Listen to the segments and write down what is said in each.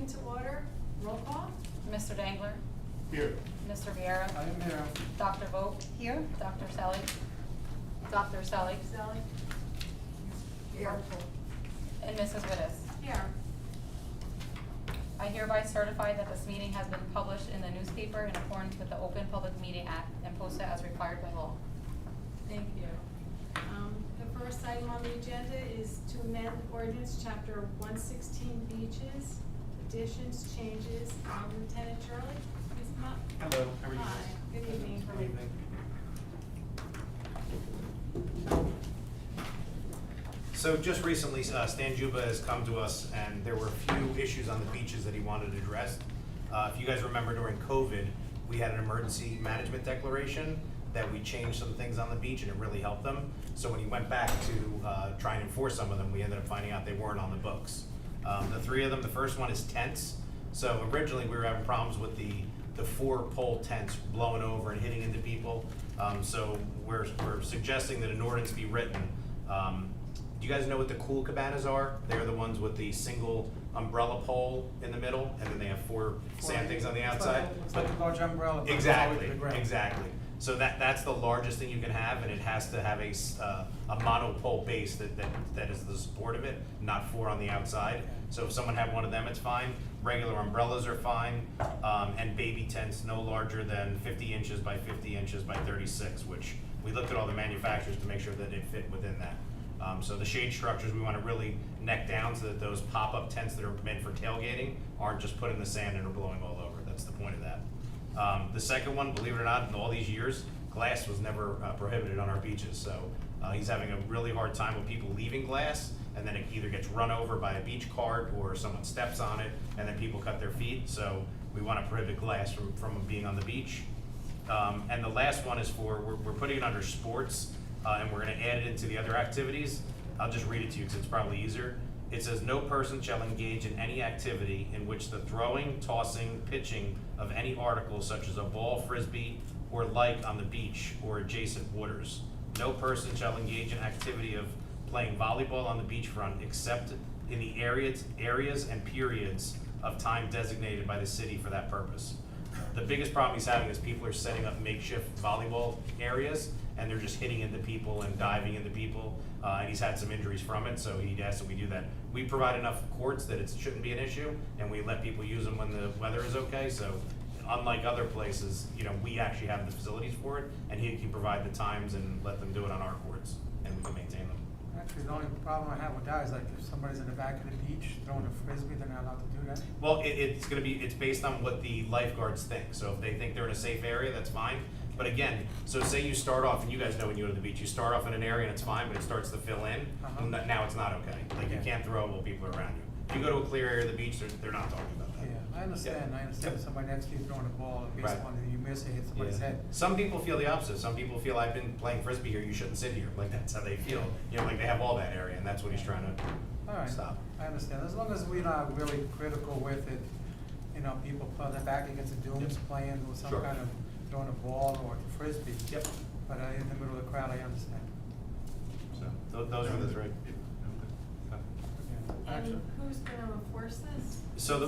meeting to order. Roll call. Mr. Dangler? Here. Mr. Viera? I am here. Dr. Vogt? Here? Dr. Selly? Dr. Selly? Sally. Here. And Mrs. Wittes? Here. I hereby certify that this meeting has been published in the newspaper in accordance with the Open Public Meeting Act and posted as required by law. Thank you. The first item on the agenda is to amend ordinance chapter 116 beaches, additions, changes. Lieutenant Shirley, please come up. Hello, how are you? Hi, good evening. Good evening. So just recently, Stan Juba has come to us, and there were a few issues on the beaches that he wanted addressed. If you guys remember during COVID, we had an emergency management declaration that we changed some things on the beach, and it really helped them. So when he went back to try and enforce some of them, we ended up finding out they weren't on the books. The three of them, the first one is tents. So originally, we were having problems with the 4-pole tents blowing over and hitting into people. So we're suggesting that an ordinance be written. Do you guys know what the cool cabanas are? They're the ones with the single umbrella pole in the middle, and then they have 4 sand things on the outside. It's like a large umbrella. but it's Exactly, always the ground. exactly. So that's the largest thing you can have, and it has to have a monopole base that is the support of it, not 4 on the outside. So if someone had one of them, it's fine. Regular umbrellas are fine, and baby tents no larger than 50 inches by 50 inches by 36, which we looked at all the manufacturers to make sure that it fit within that. So the shade structures, we want to really neck down so that those pop-up tents that are meant for tailgating aren't just put in the sand and are blowing all over. That's the point of that. The second one, believe it or not, in all these years, glass was never prohibited on our beaches. So he's having a really hard time with people leaving glass, and then it either gets run over by a beach cart or someone steps on it, and then people cut their feet. So we want to prohibit glass from being on the beach. And the last one is we're putting it under sports, and we're going to add it into the other activities. I'll just read it to you because it's probably easier. It says, "No person shall engage in any activity in which the throwing, tossing, pitching of any article such as a ball, frisbee, or like on the beach or adjacent waters. No person shall engage in activity of playing volleyball on the beachfront except in the areas and periods of time designated by the city for that purpose." The biggest problem he's having is people are setting up makeshift volleyball areas, and they're just hitting into people and diving into people, and he's had some injuries from it, so he asked that we do that. We provide enough courts that it shouldn't be an issue, and we let people use them when the weather is okay, so unlike other places, we actually have the facilities for it, and he can provide the times and let them do it on our courts, and we can maintain them. Actually, the only problem I have with that is like if somebody's in the back of the beach throwing a frisbee, they're not allowed to do that. Well, it's based on what the lifeguards think. So if they think they're in a safe area, that's fine. But again, so say you start off, and you guys know when you go to the beach, you start off in an area and it's fine, but it starts to fill in. Uh-huh. Now it's not okay. Like you Yeah. can't throw while people are around you. If you go to a clear area of the beach, they're not talking about that. Yeah, I understand, Yep. somebody next to you throwing a ball, based Right. on you miss it, hit somebody's Yeah. head. Some people feel the opposite. Some people feel I've been playing frisbee here, you shouldn't sit here. Like that's how they feel. Like they have all that area, and that's what he's trying to All right, stop. I understand, as long as we're not really critical with it, people play their back against the dunes Yep. playing with some Sure. kind of throwing a ball or a frisbee. Yep. But in the middle of the crowd, I understand. So those are the three. Yeah. And Actually, who's gonna enforce this? So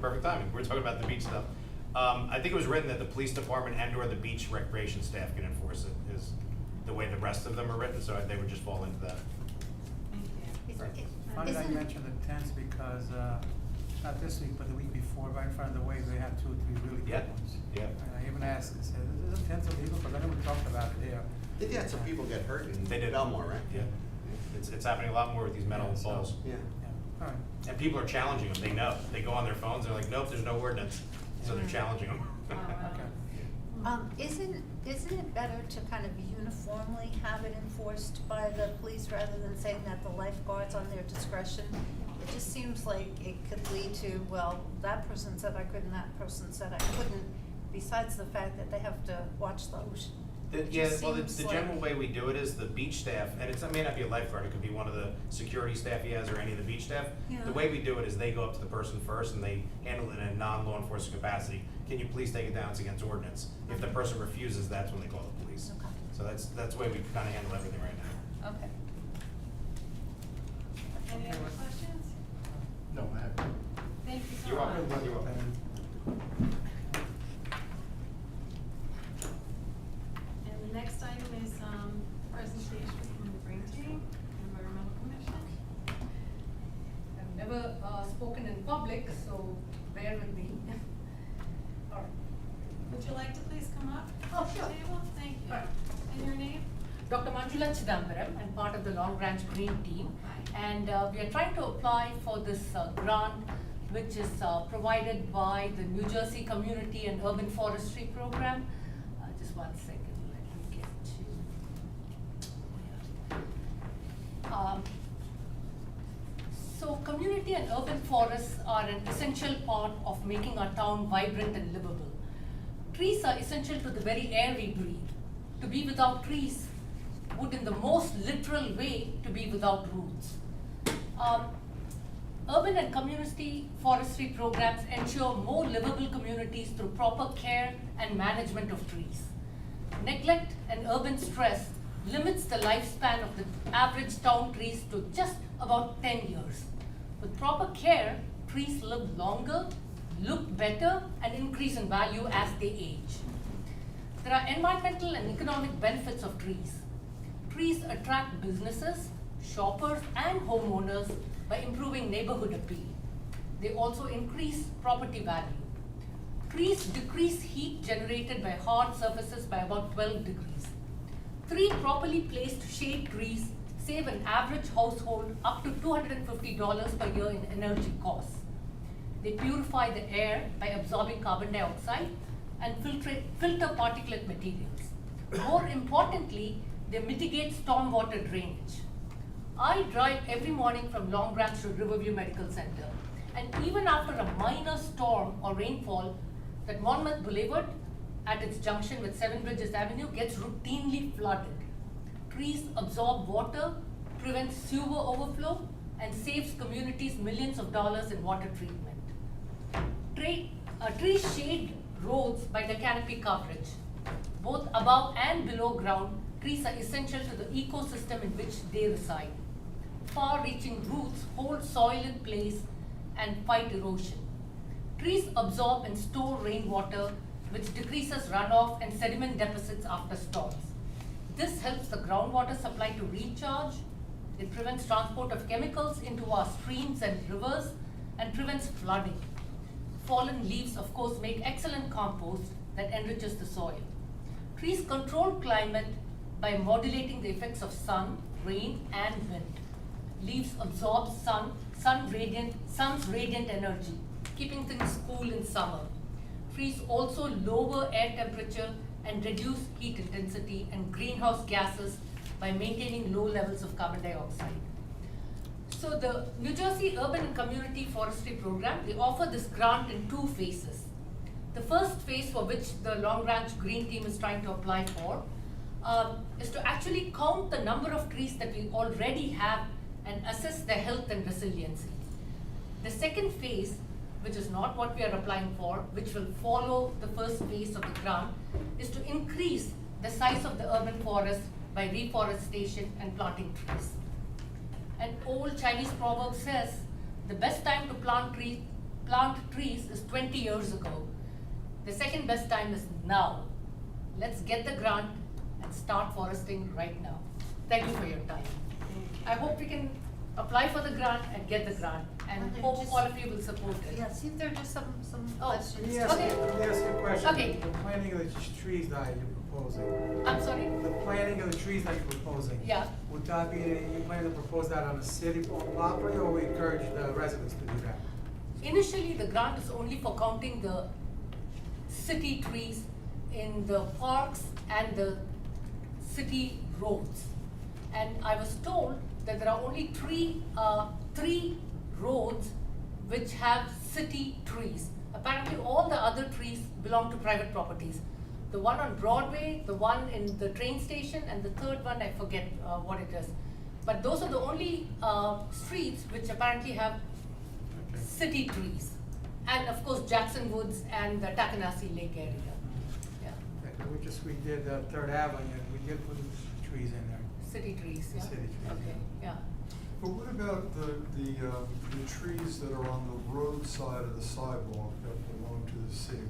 perfect timing, we're talking about the beach stuff. I think it was written that the police department and/or the beach recreation staff can enforce it, is the way the rest of them are written, so they would just fall into that. Thank you. funny that you Isn't- mentioned the tents because, not this week, but the week before, right in front of the waves, they had 2 or 3 really Yeah, good ones. yeah. And I even asked, I said, isn't tents illegal? Because I never talked about it there. They had some people get hurt in They did. Belmore, right? Yeah, it's happening a lot more with these metal Yeah, so- balls. Yeah. Yeah, all right. And people are challenging them, they know, they go on their phones, they're like, nope, there's no ordinance, so they're challenging them. Oh, wow. Okay. Isn't it better to kind of uniformly have it enforced by the police rather than saying that the lifeguards on their discretion? It just seems like it could lead to, well, that person said I couldn't, that person said I couldn't, besides the fact that they have to watch the ocean. It Yeah, just well, seems the like- general way we do it is the beach staff, and it may not be a lifeguard, it could be one of the security staff he has or any of the beach staff. Yeah. The way we do it is they go up to the person first and they handle it in a non-law enforcement capacity. Can you please take it down, it's against ordinance. If the person refuses, that's when they call the police. Okay. So that's the way we kinda handle everything right now. Okay. Any other questions? No, I haven't. so You're much. welcome. You're welcome. And the next item is, presentation from the Green Team, Environmental Commission. I've never spoken in public, so bear with me. All right. Would you like to please come up? Oh, to the sure. table? Thank you. Right. And your name? Dr. Manjula Chidambaram, I'm part of the Long Branch Green Team. And we are trying to apply for this grant, which is provided by the New Jersey Community and Urban Forestry Program. Just one second, let me get to. So community and urban forests are an essential part of making our town vibrant and livable. Trees are essential to the very air we breathe. To be without trees would, in the most literal way, to be without roots. Urban and community forestry programs ensure more livable communities through proper care and management of trees. Neglect and urban stress limits the lifespan of the average town trees to just about 10 years. With proper care, trees live longer, look better, and increase in value as they age. There are environmental and economic benefits of trees. Trees attract businesses, shoppers, and homeowners by improving neighborhood appeal. They also increase property value. Trees decrease heat generated by hard surfaces by about 12 degrees. 3 properly placed shade trees save an average household up to $250 per year in energy costs. They purify the air by absorbing carbon dioxide and filter particulate materials. More importantly, they mitigate stormwater drainage. I drive every morning from Long Branch to Riverview Medical Center, and even after a minor storm or rainfall, that Monmouth Boulevard at its junction with Seven Bridges Avenue gets routinely flooded. Trees absorb water, prevents sewer overflow, and saves communities millions of dollars in water treatment. Trees shade roads by their canopy coverage. Both above and below ground, trees are essential to the ecosystem in which they reside. Far-reaching roots hold soil in place and fight erosion. Trees absorb and store rainwater, which decreases runoff and sediment deposits after storms. This helps the groundwater supply to recharge. It prevents transport of chemicals into our streams and rivers and prevents flooding. Fallen leaves, of course, make excellent compost that enriches the soil. Trees control climate by modulating the effects of sun, rain, and wind. Leaves absorb sun's radiant energy, keeping things cool in summer. Trees also lower air temperature and reduce heat intensity and greenhouse gases by maintaining low levels of carbon dioxide. So the New Jersey Urban and Community Forestry Program, they offer this grant in 2 phases. The first phase, for which the Long Branch Green Team is trying to apply for, is to actually count the number of trees that we already have and assess their health and resiliency. The second phase, which is not what we are applying for, which will follow the first phase of the grant, is to increase the size of the urban forest by reforestation and planting trees. An old Chinese proverb says, the best time to plant trees is 20 years ago. The second best time is now. Let's get the grant and start foresting right now. Thank you for your time. I hope we can apply for the grant and get the grant, and Okay, hope just- all of you will support it. Yeah, see if there are just some Oh, questions. Let me ask Okay. you, let me ask you a question. Okay. The planting of the trees that you're proposing, I'm sorry? the planting of the trees that you're proposing. Yeah. Would that be, you plan to propose that on a city-owned property, or we encourage the residents to do that? Initially, the grant is only for counting the city trees in the parks and the city roads. And I was told that there are only three roads which have city trees. Apparently, all the other trees belong to private properties. The one on Broadway, the one in the train station, and the third one, I forget what it is. But those are the only streets which apparently have Okay. city trees. And of course, Jackson Woods and the Takanasi Lake area. Yeah, Okay, we did Third Avenue, we did put trees in there. city trees, yeah? City trees, Okay, yeah. But what about the trees that are on the roadside of the sidewalk that belong to the city?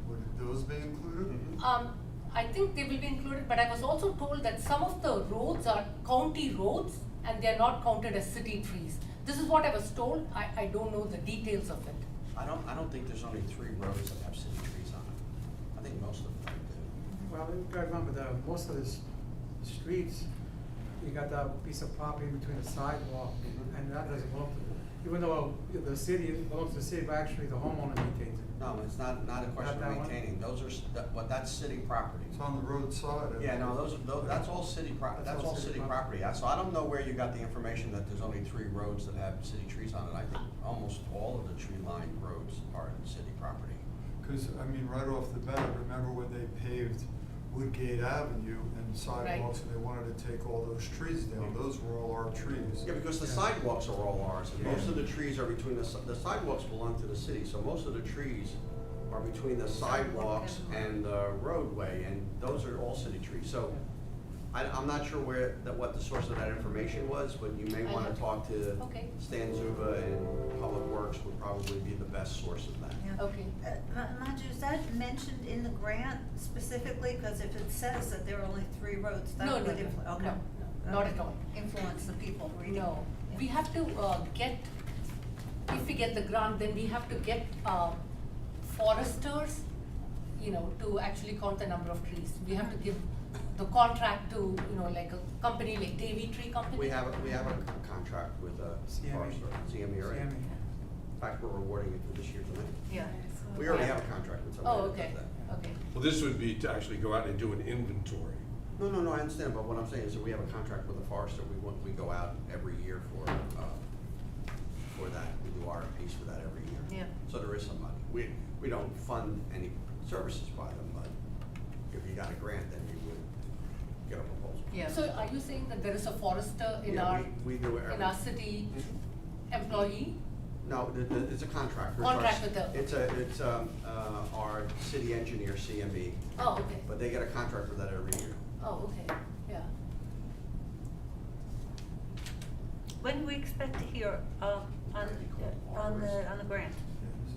Would those be included? I think they will be included, but I was also told that some of the roads are county roads and they are not counted as city trees. This is what I was told. I don't know the details of it. I don't think there's only 3 roads that have city trees on it. I think most of them do. Well, you gotta remember that most of the streets, you got that piece of property between the sidewalk, and that doesn't belong to, even though the city belongs to the city, but actually the homeowner maintains it. No, it's not a question Not of that one? maintaining, those are, but that's city property. It's on the roadside. Yeah, no, that's all city that's all city property. So I don't know where you got the information that there's only 3 roads that have city trees on it. I think almost all of the tree-lined roads are city property. Because, I mean, right off the bat, remember when they paved Woodgate Avenue and sidewalks, and they wanted to take all those trees down? Those were all our trees. Yeah, because the sidewalks are all ours, and most of the trees are between the sidewalks belong to the city, so most of the trees are between the sidewalks and the roadway, and those are all city trees. So I'm not sure what the source of that information was, but you may want to talk to Okay. Stan Zuba, and Public Works would probably be the best source of that. Yeah. Okay. Manju, is that mentioned in the grant specifically? Because if it says that there are only 3 roads, that No, would no, no, okay. no, not at all. Influence the people reading. No, Yeah. we have to if we get the grant, then we have to get foresters, to actually count the number of trees. We have to give the contract to, like a company like Davy Tree Company. We have a contract with CME. Forester, CME, right? CME. In fact, we're awarding it for this year tonight. Yeah. We already have a contract with somebody Oh, that does okay, that. okay. Well, this would be to actually go out and do an inventory. No, I understand, but what I'm saying is that we have a contract with the forester, we go out every year for that, we do RFPs for that every year. Yeah. So there is some money, we don't fund any services by them, but if you got a grant, then you would get a proposal. Yeah. So are you saying that there is a forester in Yeah, our, we do it in our city Mhm. employee? No, it's a contract. Contract with the- It's our city engineer, CME, Oh, okay. but they get a contract for that every year. Oh, okay, yeah. When do we expect to hear, on the grant?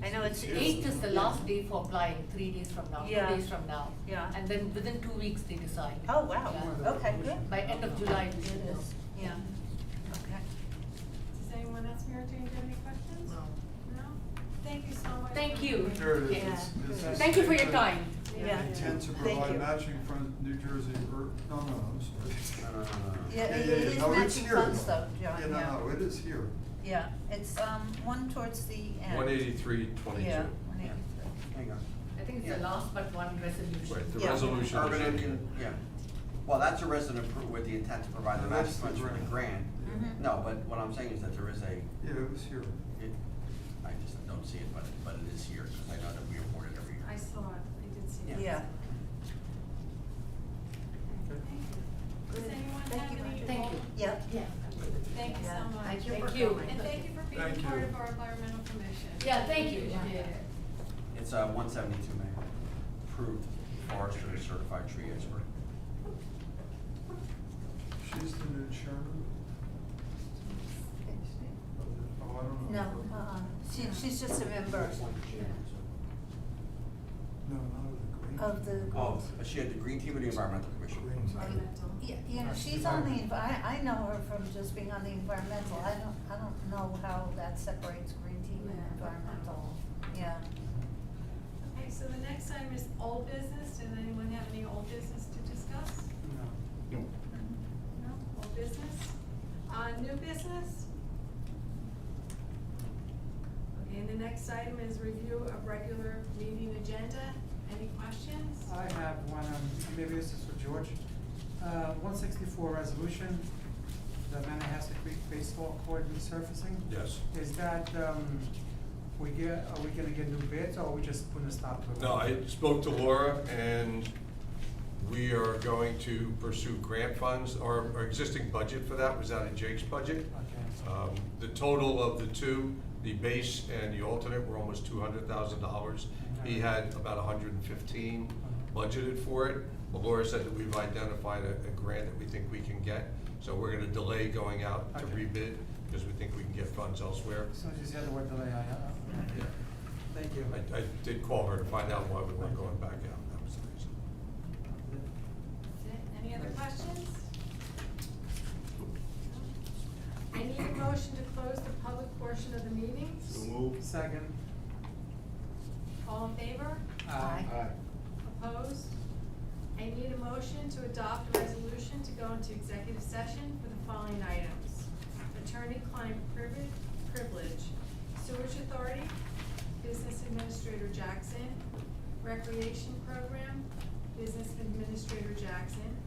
I know it's. 8th is the last day for applying, 3 days from now, 2 Yeah. days from now. Yeah. And then within 2 weeks they decide. Oh, wow, Yeah. okay, good. By end of July it is. Yeah, okay. Does anyone else here, do you have any questions? No? Thank you so much. Thank you. Here it is. Yeah. It's Thank you for your statement time. Yeah. Intent to Thank provide you. matching from New Jersey, no, I'm sorry. No. Yeah, it yeah, is no, it's matching here, funds though, John, Yeah, no, it is here. Yeah, it's, one towards the end. 183.22. Yeah, 183. Hang on. I think it's the Yeah. last but one resolution. Right, the Yeah. resolution Urban is in engine, here. yeah. Well, that's a resident with the intent to provide the No, match that's the funds for the grant. Mhm. No, but what I'm saying is that there is Yeah, it was here. I just don't see it, but it is here, because I know that we award it every year. I saw it, I did see it. Yeah. Thank you. Does anyone Thank have you. any? Thank you. Yeah. Thank you Yeah. so much. Thank you for And coming. thank you for being Thank part you. of our environmental commission. Yeah, thank you. Appreciate it. It's 172, Mayor. Approved forester certified tree expert. She's the new chairman? Oh, I don't know. No, she's just a member No, not of the green. of the. Oh, she had the green team or the environmental commission? Green. Environmental. Yeah, you know, she's on the, I know her from just being on the environmental, I don't know how that separates green team and Yeah. environmental, yeah. Okay, so the next item is old business. Does anyone have any old business to discuss? No. No, old business. New business? Okay, and the next item is review of regular meeting agenda. Any questions? I have one, maybe this is for George. 164 resolution, the Manahasset Creek baseball court resurfacing. Yes. Is that, are we gonna get new bids, or are we just putting a stop to it? No, I spoke to Laura, and we are going to pursue grant funds. Our existing budget for that was out of Jake's budget. Okay. The total of the two, the base and the alternate, were almost $200,000. He had about 115 budgeted for it. Laura said that we've identified a grant that we think we can get, so we're gonna delay going out to Okay. rebid, because we think we can get funds elsewhere. As soon as you said the word delay, Yeah. thank you. I did call her to find out why we weren't going back out, that was the reason. That's it. Any other questions? I need a motion to close the public portion of the meeting. Second. All in favor? Aye. Opposed? I need a motion to adopt a resolution to go into executive session for the following items. Attorney-client privilege, sewage authority, business administrator Jackson, recreation program, business administrator Jackson,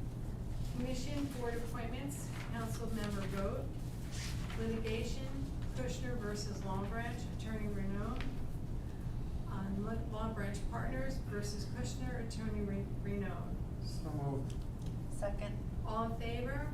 commission board appointments, council member vote, litigation, Kushner versus Long Branch, attorney Renaud, Long Branch Partners versus Kushner, attorney Renaud. So moved. Second. All in favor?